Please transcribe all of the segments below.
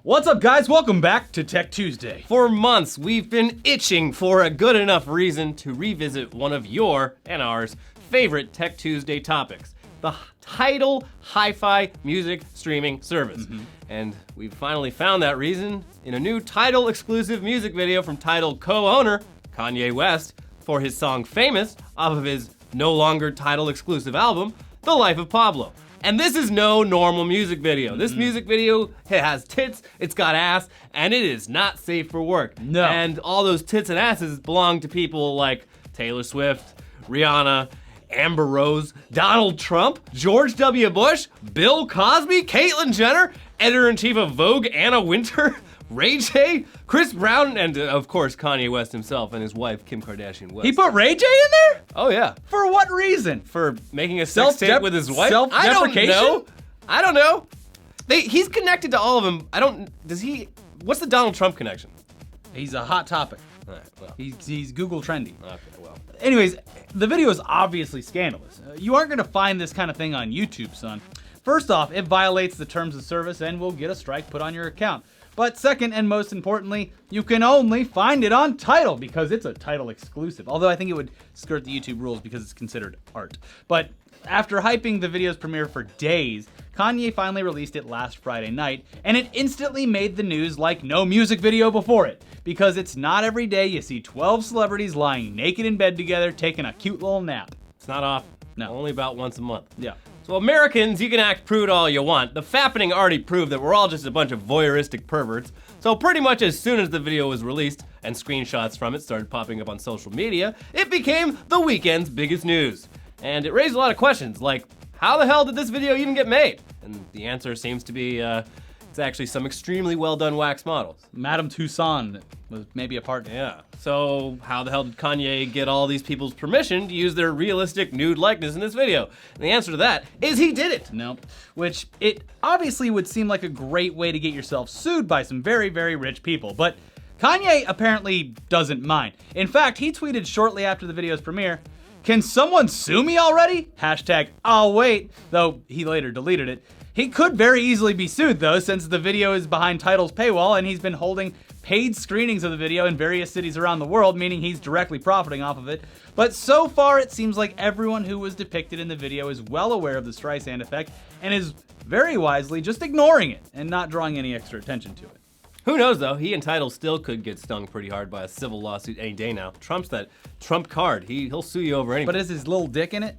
What's up, guys? Welcome back to Tech Tuesday. For months, we've been itching for a good enough reason to revisit one of your and ours favorite Tech Tuesday topics, the Tidal hi-fi music streaming service. And we've finally found that reason in a new Tidal exclusive music video from Tidal co-owner Kanye West for his song Famous off of his no longer Tidal exclusive album, The Life of Pablo. And this is no normal music video. This music video has tits, it's got ass, and it is not safe for work. No. And all those tits and asses belong to people like Taylor Swift, Rihanna, Amber Rose, Donald Trump, George W. Bush, Bill Cosby, Caitlyn Jenner, editor-in-chief of Vogue Anna Wintour, Ray J, Chris Brown, and of course Kanye West himself and his wife Kim Kardashian West. He put Ray J in there? Oh yeah. For what reason? For making a sex tape with his wife? Self-deprecation? I don't know. He's connected to all of them. What's the Donald Trump connection? He's a hot topic. All right, well. He's Google trendy. Okay, well. Anyways, the video is obviously scandalous. You aren't gonna find this kind of thing on YouTube, son. First off, it violates the terms of service and will get a strike put on your account. But second, and most importantly, you can only find it on Tidal because it's a Tidal exclusive. Although I think it would skirt the YouTube rules because it's considered art. But after hyping the video's premiere for days, Kanye finally released it last Friday night, and it instantly made the news like no music video before it. Because it's not every day you see 12 celebrities lying naked in bed together taking a cute little nap. It's not often. No. Only about once a month. Yeah. So Americans, you can act prude all you want. The fappening already proved that we're all just a bunch of voyeuristic perverts. So pretty much as soon as the video was released and screenshots from it started popping up on social media, it became the weekend's biggest news. And it raised a lot of questions like, how the hell did this video even get made? And the answer seems to be, it's actually some extremely well done wax models. Madame Tussauds was maybe a part. Yeah. So how the hell did Kanye get all these people's permission to use their realistic nude likeness in this video? And the answer to that is he did it. No. Which it obviously would seem like a great way to get yourself sued by some very, very rich people. But Kanye apparently doesn't mind. In fact, he tweeted shortly after the video's premiere, "Can someone sue me already?" Hashtag I'll wait, though he later deleted it. He could very easily be sued though, since the video is behind Tidal's paywall and he's been holding paid screenings of the video in various cities around the world, meaning he's directly profiting off of it. But so far it seems like everyone who was depicted in the video is well aware of the Streisand effect and is very wisely just ignoring it and not drawing any extra attention to it. Who knows though, he and Tidal still could get stung pretty hard by a civil lawsuit any day now. Trump's that Trump card, he'll sue you over anything. But is his little dick in it?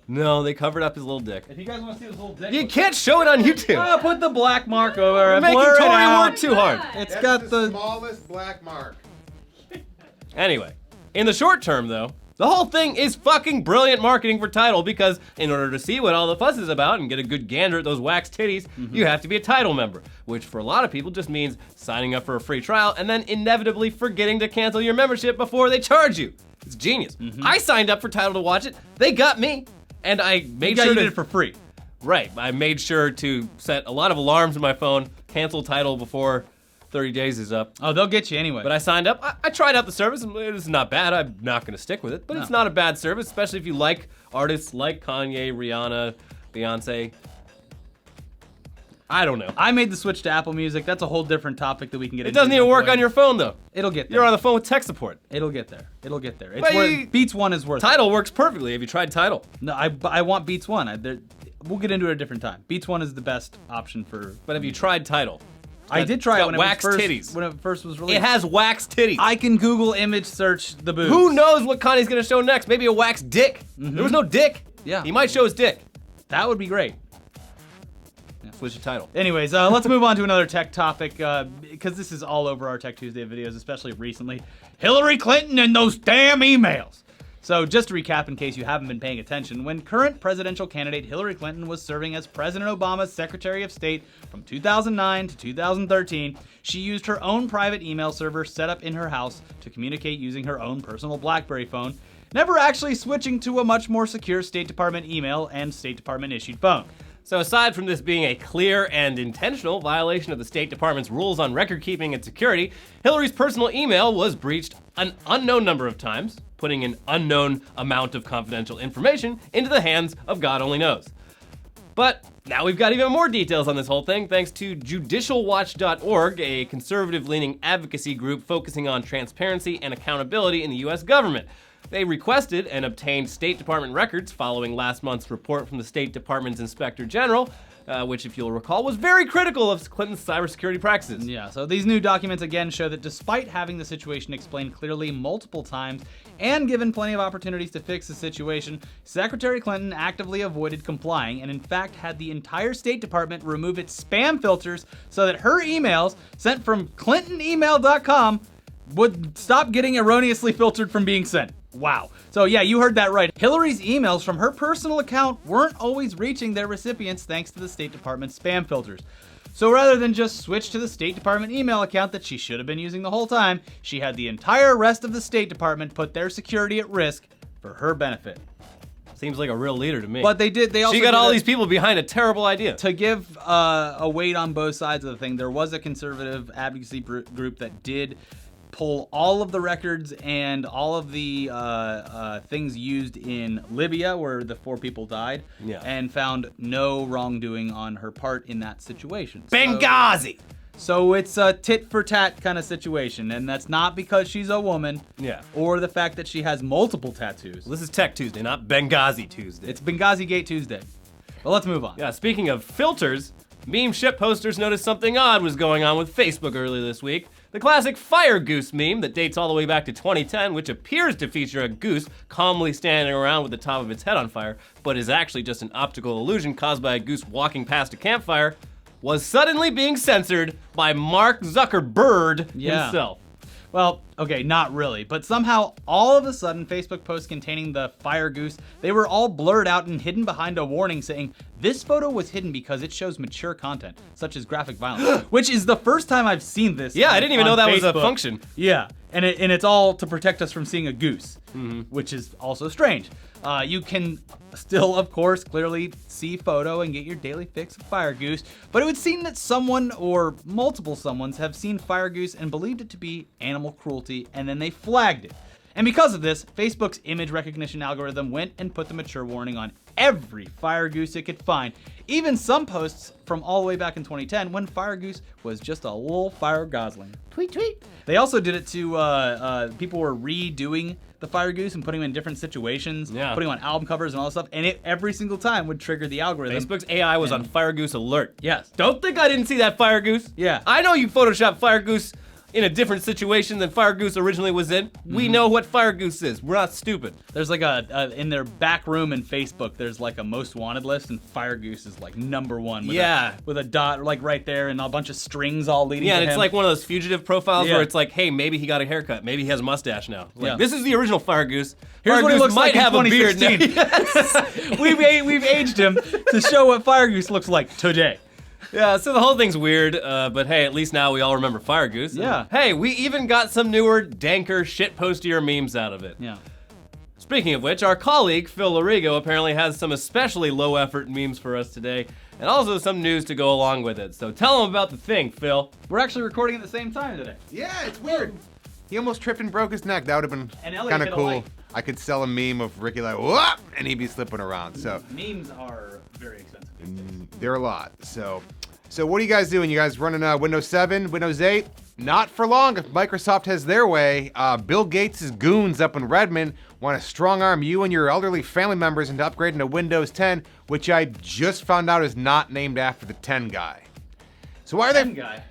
No, they covered up his little dick. If you guys want to see his little dick, You can't show it on YouTube. oh, put the black mark over it. Making Blur it Tory out. work too hard. It's That's got the smallest black mark. Anyway, in the short term though, the whole thing is fucking brilliant marketing for Tidal because in order to see what all the fuss is about and get a good gander at those wax titties, you have to be a Tidal member, which for a lot of people just means signing up for a free trial and then inevitably forgetting to cancel your membership before they charge you. It's genius. I signed up for Tidal to watch it. They got me. And I made sure You to did it for free. Right, I made sure to set a lot of alarms in my phone, cancel Tidal before 30 days is up. Oh, they'll get you anyway. But I signed up, I tried out the service, and it's not bad. I'm not gonna stick with it, but it's not a bad service, especially if you like artists like Kanye, Rihanna, Beyonce. I don't know. I made the switch to Apple Music. That's a whole different topic that we can get It into. doesn't even work on your phone though. It'll get there. You're on the phone with tech support. It'll get there. It'll get there. It's But worth, Beats One is worth it. Tidal works perfectly. Have you tried Tidal? No, I want Beats One. We'll get into it at a different time. Beats One is the best option for. But have you tried Tidal? I did try it when wax titties. When it first was released. It has wax titties. I can Google image search the boobs. Who knows what Kanye's gonna show next? Maybe a wax dick. There was no dick. Yeah. He might show his dick. That would be great. Switch the title. Anyways, let's move on to another tech topic, because this is all over our Tech Tuesday videos, especially recently. Hillary Clinton and those damn emails. So just to recap in case you haven't been paying attention, when current presidential candidate Hillary Clinton was serving as President Obama's Secretary of State from 2009 to 2013, she used her own private email server set up in her house to communicate using her own personal BlackBerry phone, never actually switching to a much more secure State Department email and State Department issued phone. So aside from this being a clear and intentional violation of the State Department's rules on record keeping and security, Hillary's personal email was breached an unknown number of times, putting an unknown amount of confidential information into the hands of God only knows. But now we've got even more details on this whole thing thanks to judicialwatch.org, a conservative-leaning advocacy group focusing on transparency and accountability in the US government. They requested and obtained State Department records following last month's report from the State Department's Inspector General, which, if you'll recall, was very critical of Clinton's cybersecurity practices. Yeah, so these new documents again show that despite having the situation explained clearly multiple times and given plenty of opportunities to fix the situation, Secretary Clinton actively avoided complying and in fact had the entire State Department remove its spam filters so that her emails sent from clintonemail.com would stop getting erroneously filtered from being sent. Wow. So yeah, you heard that right. Hillary's emails from her personal account weren't always reaching their recipients thanks to the State Department's spam filters. So rather than just switch to the State Department email account that she should have been using the whole time, she had the entire rest of the State Department put their security at risk for her benefit. Seems like a real leader to me. But they also she got all these people behind a terrible idea. To give a weight on both sides of the thing, there was a conservative advocacy group that did pull all of the records and all of the things used in Libya where the 4 people died, and found no wrongdoing on her part in that situation. Benghazi! So it's a tit for tat kind of situation, and that's not because she's a woman, or the fact that she has multiple tattoos. Well, this is Tech Tuesday, not Benghazi Tuesday. It's Benghazi Gate Tuesday. But let's move on. Yeah, speaking of filters, meme ship posters noticed something odd was going on with Facebook earlier this week. The classic Fire Goose meme that dates all the way back to 2010, which appears to feature a goose calmly standing around with the top of its head on fire, but is actually just an optical illusion caused by a goose walking past a campfire, was suddenly being censored by Mark Zuckerberg himself. Well, okay, not really, but somehow all of a sudden Facebook posts containing the Fire Goose, they were all blurred out and hidden behind a warning saying, this photo was hidden because it shows mature content, such as graphic violence, which is the first time I've seen this. Yeah, I didn't even know that Facebook. was a function. Yeah, and it's all to protect us from seeing a goose, which is also strange. You can still, of course, clearly see photo and get your daily fix of Fire Goose, but it would seem that someone or multiple someones have seen Fire Goose and believed it to be animal cruelty, and then they flagged it. And because of this, Facebook's image recognition algorithm went and put the mature warning on every Fire Goose it could find, even some posts from all the way back in 2010 when Fire Goose was just a little fire gosling. Tweet, tweet. They also did it to, people were redoing the Fire Goose and putting them in different situations, putting them on album covers and all that stuff, and it every single time would trigger the algorithm. Facebook's AI was on Fire Goose alert. Yes. Don't think I didn't see that Fire Goose. Yeah. I know you photoshopped Fire Goose in a different situation than Fire Goose originally was in. We know what Fire Goose is. We're not stupid. There's like in their back room in Facebook, there's like a most wanted list, and Fire Goose is like #1 with a dot like right there and a bunch of strings all leading to and him. it's like one of those fugitive profiles where it's like, hey, maybe he got a haircut. Maybe he has a mustache now. Like, this is the original Fire Goose. Here's Fire what he Goose looks might like in have a beard now. 2016. We've aged him to show what Fire Goose looks like today. Yeah, so the whole thing's weird, but hey, at least now we all remember Fire Goose. Yeah. Hey, we even got some newer, danker, shitpostier memes out of it. Yeah. Speaking of which, our colleague, Phil Larigo, apparently has some especially low-effort memes for us today, and also some news to go along with it. So tell him about the thing, Phil. We're actually recording at the same time today. Yeah, it's weird. He almost tripped and broke his neck. That would have been kind of cool. I could sell a meme of Ricky like, whoop, and he'd be slipping around. So memes are very expensive. They're a lot. So what are you guys doing? You guys running Windows 7, Windows 8? Not for long if Microsoft has their way. Bill Gates' goons up in Redmond want to strong-arm you and your elderly family members into upgrading to Windows 10, which I just found out is not named after the 10 guy. So why are they... 10 guy?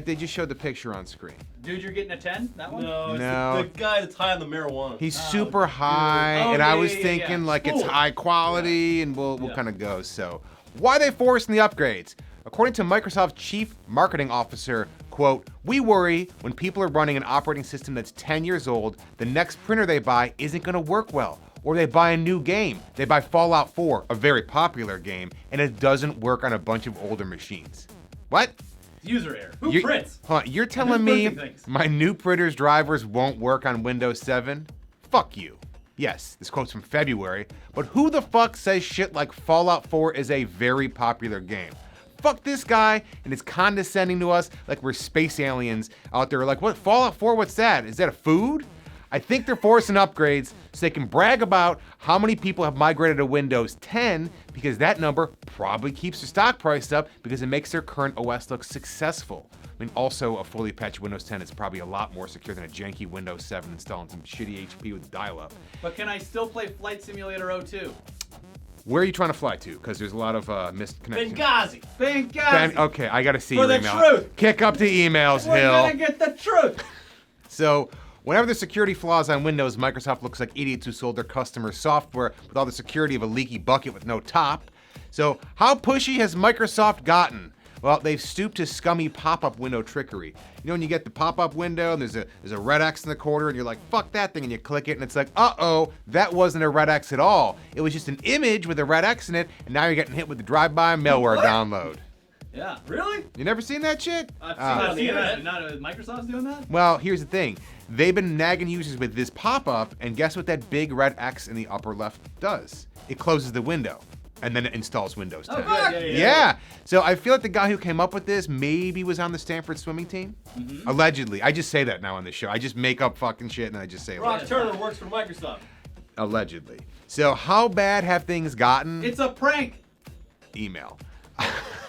They just showed the picture on screen. Dude, you're getting a 10? That one? No, No. it's the guy that's high on the marijuana. He's super high, and I was thinking like it's Cool. high quality, and we'll kind of go. So why are they forcing the upgrades? According to Microsoft's chief marketing officer, quote, "We worry when people are running an operating system that's 10 years old, the next printer they buy isn't going to work well. Or they buy a new game. They buy Fallout 4, a very popular game, and it doesn't work on a bunch of older machines." What? User error. Who prints? Hold on, you're telling me my new printer's drivers won't work on Windows 7? Fuck you. Yes, this quote's from February, but who the fuck says shit like Fallout 4 is a very popular game? Fuck this guy and is condescending to us like we're space aliens out there. Like, what, Fallout 4, what's that? Is that a food? I think they're forcing upgrades so they can brag about how many people have migrated to Windows 10 because that number probably keeps their stock price up because it makes their current OS look successful. I mean, also a fully patched Windows 10 is probably a lot more secure than a janky Windows 7 installing some shitty HP with dial-up. But can I still play Flight Simulator 02? Where are you trying to fly to? Because there's a lot of missed connections. Benghazi! Okay, I gotta see For your the email. truth. Kick up the emails, We're Hill. gonna get the truth! So, whenever there's security flaws on Windows, Microsoft looks like idiots who sold their customers software with all the security of a leaky bucket with no top. So, how pushy has Microsoft gotten? Well, they've stooped to scummy pop-up window trickery. You know when you get the pop-up window and there's a red X in the corner and you're like, fuck that thing, and you click it and it's like, uh-oh, that wasn't a red X at all. It was just an image with a red X in it, and now you're getting hit with the drive-by malware download. Yeah. Really? You never seen that shit? I've seen that. Not Microsoft's doing that? Well, here's the thing. They've been nagging users with this pop-up, and guess what that big red X in the upper left does? It closes the window, and then it installs Windows 10. Oh, good. Yeah. So I feel like the guy who came up with this maybe was on the Stanford swimming team. Mm-hmm. Allegedly. I just say that now on this show. I just make up fucking shit and I just say Rock Turner works for Microsoft. Allegedly. So how bad have things gotten? It's a prank. Email.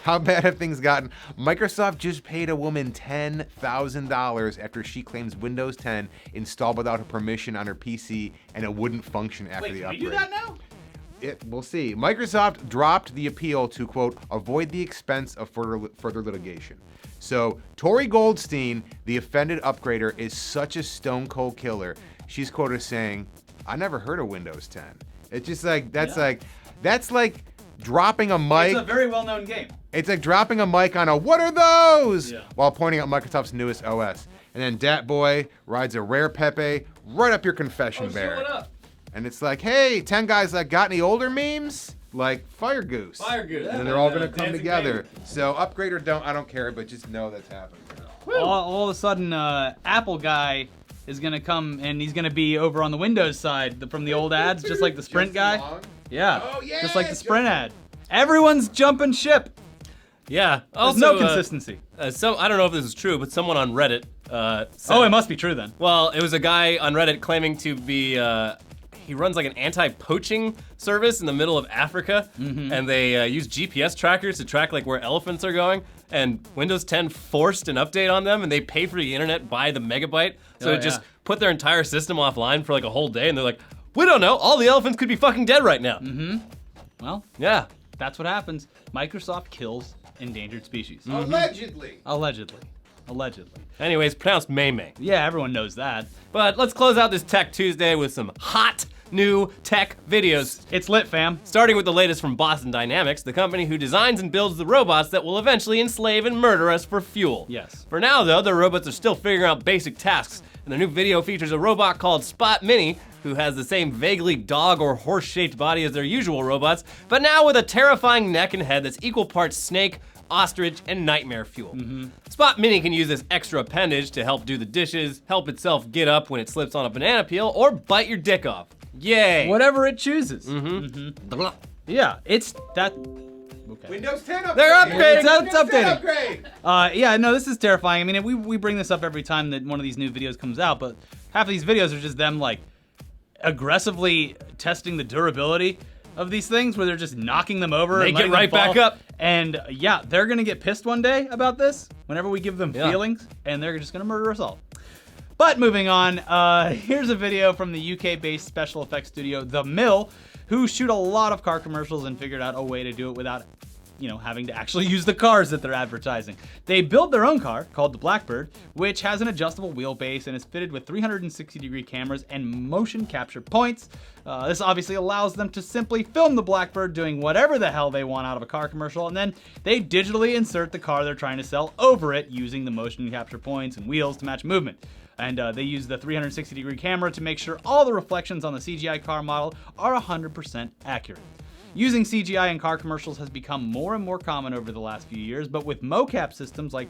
How bad have things gotten? Microsoft just paid a woman $10,000 after she claims Windows 10 installed without her permission on her PC and it wouldn't function after the upgrade. Wait, can we do that now? We'll see. Microsoft dropped the appeal to, quote, avoid the expense of further litigation. So Tori Goldstein, the offended upgrader, is such a stone cold killer. She's quoted as saying, I never heard of Windows 10. It's just like, that's like dropping a mic. It's a very well-known game. It's like dropping a mic on a what are those? Yeah. While pointing out Microsoft's newest OS. And then Dat Boy rides a rare Pepe right up your confession bear. Show it up. And it's like, hey, 10 guys that got any older memes? Like Fire Goose. Fire Goose. And then they're all gonna come Dancing together. Baby. So upgrade or don't, I don't care, but just know that's happening. All of a sudden, Apple guy is gonna come and he's gonna be over on the Windows side from the old ads, just like the Sprint guy. Yeah. Oh, yeah, Just like the Sprint ad. Everyone's jumping ship. Yeah. There's Also, no consistency. So I don't know if this is true, but someone on Reddit. Said, Oh, it must be true then. Well, it was a guy on Reddit claiming to be. He runs like an anti-poaching service in the middle of Africa, and they use GPS trackers to track like where elephants are going. And Windows 10 forced an update on them, and they pay for the internet by the megabyte, so it just put their entire system offline for like a whole day. And they're like, we don't know, all the elephants could be fucking dead right now. Well, Yeah. that's what happens. Microsoft kills endangered species. Allegedly. Allegedly. Anyways, pronounced May. Yeah, everyone knows that. But let's close out this Tech Tuesday with some hot new tech videos. It's lit, fam. Starting with the latest from Boston Dynamics, the company who designs and builds the robots that will eventually enslave and murder us for fuel. Yes. For now, though, the robots are still figuring out basic tasks, and their new video features a robot called Spot Mini, who has the same vaguely dog or horse-shaped body as their usual robots, but now with a terrifying neck and head that's equal parts snake, ostrich, and nightmare fuel. Spot Mini can use this extra appendage to help do the dishes, help itself get up when it slips on a banana peel, or bite your dick off. Yay! Whatever it chooses. Yeah, it's that. Okay. Windows 10 upgrade. They're upgrading. It's Windows 10 updating. upgrade. Yeah, no, this is terrifying. I mean, we bring this up every time that one of these new videos comes out, but half of these videos are just them like aggressively testing the durability of these things, where they're just knocking them over. They and get letting them right back fall. up. And yeah, they're gonna get pissed one day about this whenever we give them Yeah. feelings, and they're just gonna murder us all. But moving on, here's a video from the UK-based special effects studio, The Mill, who shoot a lot of car commercials and figured out a way to do it without, having to actually use the cars that they're advertising. They built their own car called the Blackbird, which has an adjustable wheelbase and is fitted with 360-degree cameras and motion capture points. This obviously allows them to simply film the Blackbird doing whatever the hell they want out of a car commercial, and then they digitally insert the car they're trying to sell over it using the motion capture points and wheels to match movement. And they use the 360-degree camera to make sure all the reflections on the CGI car model are 100% accurate. Using CGI in car commercials has become more and more common over the last few years, but with mocap systems like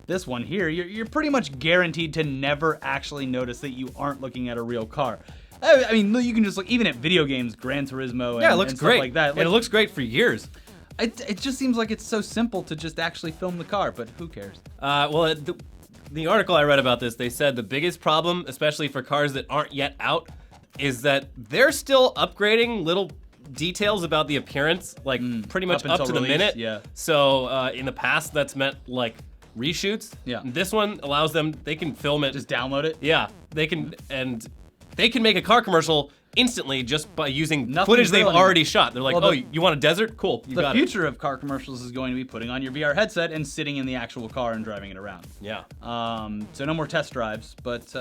this one here, you're pretty much guaranteed to never actually notice that you aren't looking at a real car. I mean, you can just look, even at video games, Gran Turismo, Yeah, it looks and stuff great. like that. And it looks great for years. It just seems like it's so simple to just actually film the car, but who cares? Well, the article I read about this, they said the biggest problem, especially for cars that aren't yet out, is that they're still upgrading little details about the appearance, like pretty much up to the minute. Yeah. So in the past, that's meant like reshoots. Yeah. This one allows them, they can film it. Just download it. Yeah, they can, and they can make a car commercial instantly just by using Nothing's footage they've real already shot. They're like, Well, oh, the- you want a desert? Cool, you The got it. future of car commercials is going to be putting on your VR headset and sitting in the actual car and driving it around. Yeah. So no more test drives, but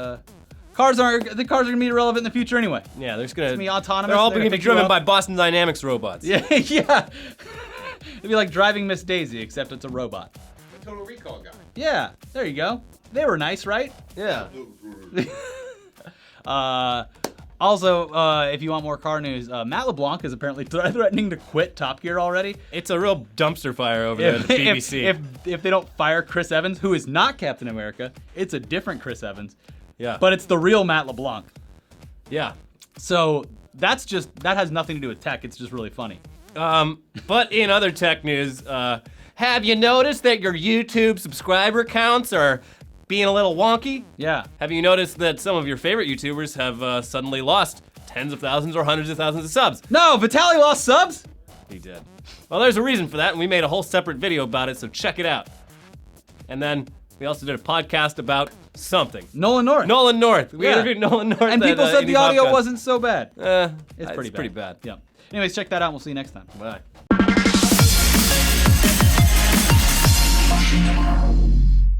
cars are gonna be irrelevant in the future anyway. Yeah, there's gonna be autonomous, They're all they're gonna gonna be pick you driven up. by Boston Dynamics robots. Yeah, yeah. It'd be like driving Miss Daisy, except it's a robot. The Total Recall guy. Yeah, there you go. They were nice, right? Yeah. Also, if you want more car news, Matt LeBlanc is apparently threatening to quit Top Gear already. It's a real dumpster fire over there at the BBC. If they don't fire Chris Evans, who is not Captain America, it's a different Chris Evans. Yeah. But it's the real Matt LeBlanc. Yeah. So that has nothing to do with tech. It's just really funny. But in other tech news, have you noticed that your YouTube subscriber counts are being a little wonky? Yeah. Have you noticed that some of your favorite YouTubers have suddenly lost tens of thousands or hundreds of thousands of subs? No, Vitaly lost subs? He did. Well, there's a reason for that, and we made a whole separate video about it, so check it out. And then we also did a podcast about something. Nolan North. Nolan North. We Yeah. interviewed Nolan North. And people said the audio wasn't so bad. It's pretty bad. Yeah. Anyways, check that out. We'll see you next time. Bye.